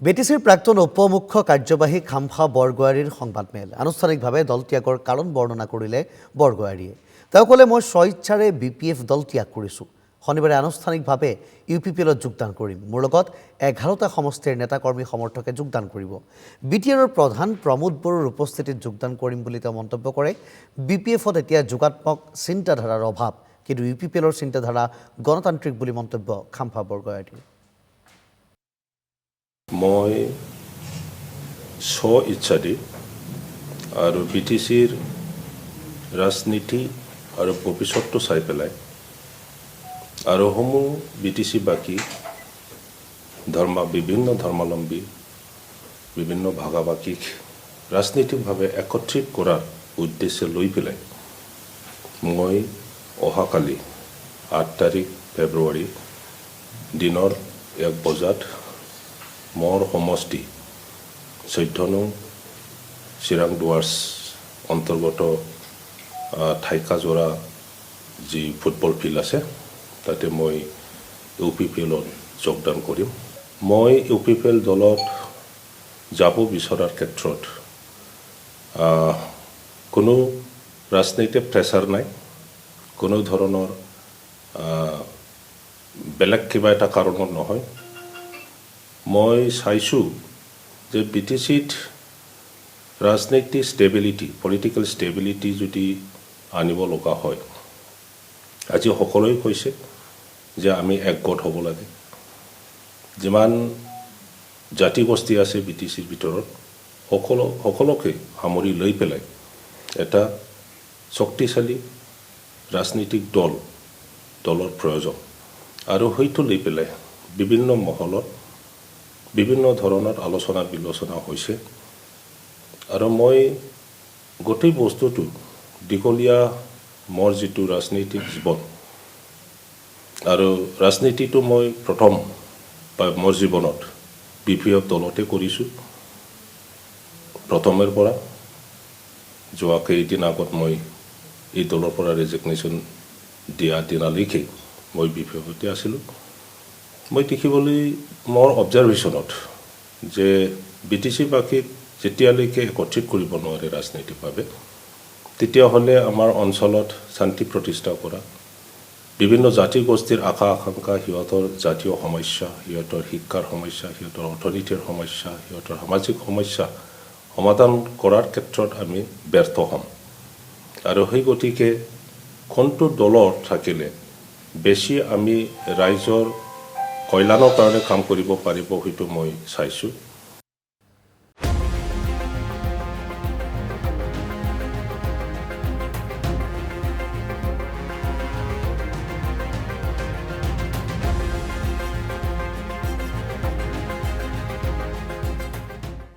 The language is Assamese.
বিটিচিৰ প্ৰাক্তন উপমুখ্য কাৰ্যবাহী খাম্ফা বৰগোহাঁইৰ সংবাদমেল আনুষ্ঠানিকভাৱে দল ত্যাগৰ কাৰণ বৰ্ণনা কৰিলে বৰগোহাঁইয়ে। তেওঁ ক'লে, মই স্বইচ্ছাৰে BPF দল ত্যাগ কৰিছোঁ। শনিবাৰে আনুষ্ঠানিকভাৱে UPPLত যোগদান কৰিম। মোৰ লগত 11টা সমষ্টিৰ নেতাকৰ্মী সমৰ্থকে যোগদান কৰিব। BTRৰ প্ৰধান প্ৰমোদ বড়োৰ উপস্থিতিত যোগদান কৰিম বুলি তেওঁ মন্তব্য কৰে। BPFত এতিয়া যোগাত্মক চিন্তাধাৰাৰ অভাৱ, কিন্তু UPPLৰ চিন্তাধাৰা গণতান্ত্ৰিক বুলি মন্তব্য খাম্ফা বৰগোহাঁইৰ। মই স্ব-ইচ্ছাদি আৰু BTCৰ ৰাজনীতি আৰু ভৱিষ্যতটো চাই পেলাই আৰু সমূহ BTC বাকী বিভিন্ন ধৰ্মাৱলম্বী বিভিন্ন ভাগাভাগিক ৰাজনৈতিকভাৱে একত্ৰিত কৰাৰ উদ্দেশ্য লৈ পেলাই মই অহাকালি 8 তাৰিখ ফেব্ৰুৱাৰী দিনৰ 1 বজাত মোৰ সমষ্টি 14 নং চিৰাং ডুৱাৰ্ছ অন্তৰ্গত ঠাইকাজোৰা যি ফুটবল ফিল্ড আছে তাতে মই UPPLত যোগদান কৰিম। মই UPPL দলত যাব বিচৰাৰ ক্ষেত্ৰত কোনো ৰাজনৈতিক প্ৰেছাৰ নাই, কোনো ধৰণৰ বেলেগ কিবা এটা কাৰণত নহয়। মই চাইছোঁ যে BTCত ৰাজনৈতিক ষ্টেবিলিটি, পলিটিকেল ষ্টেবিলিটি যদি আনিব লগা হয়, আজি সকলোৱে কৈছে যে আমি একগোট হ'ব লাগে। যিমান জাতিগোষ্ঠী আছে BTCৰ ভিতৰত সকলোকে সামৰি লৈ পেলাই এটা শক্তিশালী ৰাজনৈতিক দলৰ প্ৰয়োজন। আৰু সেইটো লৈ পেলাই বিভিন্ন মহলত বিভিন্ন ধৰণৰ আলোচনা বিলোচনা হৈছে। আৰু মই গোটেই বস্তুটো দীঘলীয়া মোৰ যিটো ৰাজনৈতিক জীৱন আৰু ৰাজনীতিটো মই প্ৰথম মোৰ জীৱনত BPF দলতে কৰিছোঁ। প্ৰথমৰ পৰা যোৱা কেইদিন আগত মই এই দলৰ পৰা ৰেজিগনেশ্যন দিয়া দিনালৈকে মই BPFতে আছিলোঁ। মই দেখিবলৈ মোৰ অবজাৰভেশ্যনত যে BTC বাকীক যেতিয়ালৈকে একত্ৰিত কৰিব নোৱাৰে ৰাজনৈতিকভাৱে, তেতিয়াহ'লে আমাৰ অঞ্চলত শান্তি প্ৰতিষ্ঠা কৰা, বিভিন্ন জাতিগোষ্ঠীৰ আশা আকাংক্ষা, সিহঁতৰ জাতীয় সমস্যা, সিহঁতৰ শিক্ষাৰ সমস্যা, সিহঁতৰ অৰ্থনীতিৰ সমস্যা, সিহঁতৰ সামাজিক সমস্যা সমাধান কৰাৰ ক্ষেত্ৰত আমি ব্যৰ্থ হ'ম। আৰু সেই গতিকে কোনটো দলত থাকিলে বেছি আমি ৰাইজৰ কল্যাণৰ কাৰণে কাম কৰিব পাৰিব, সেইটো মই চাইছোঁ।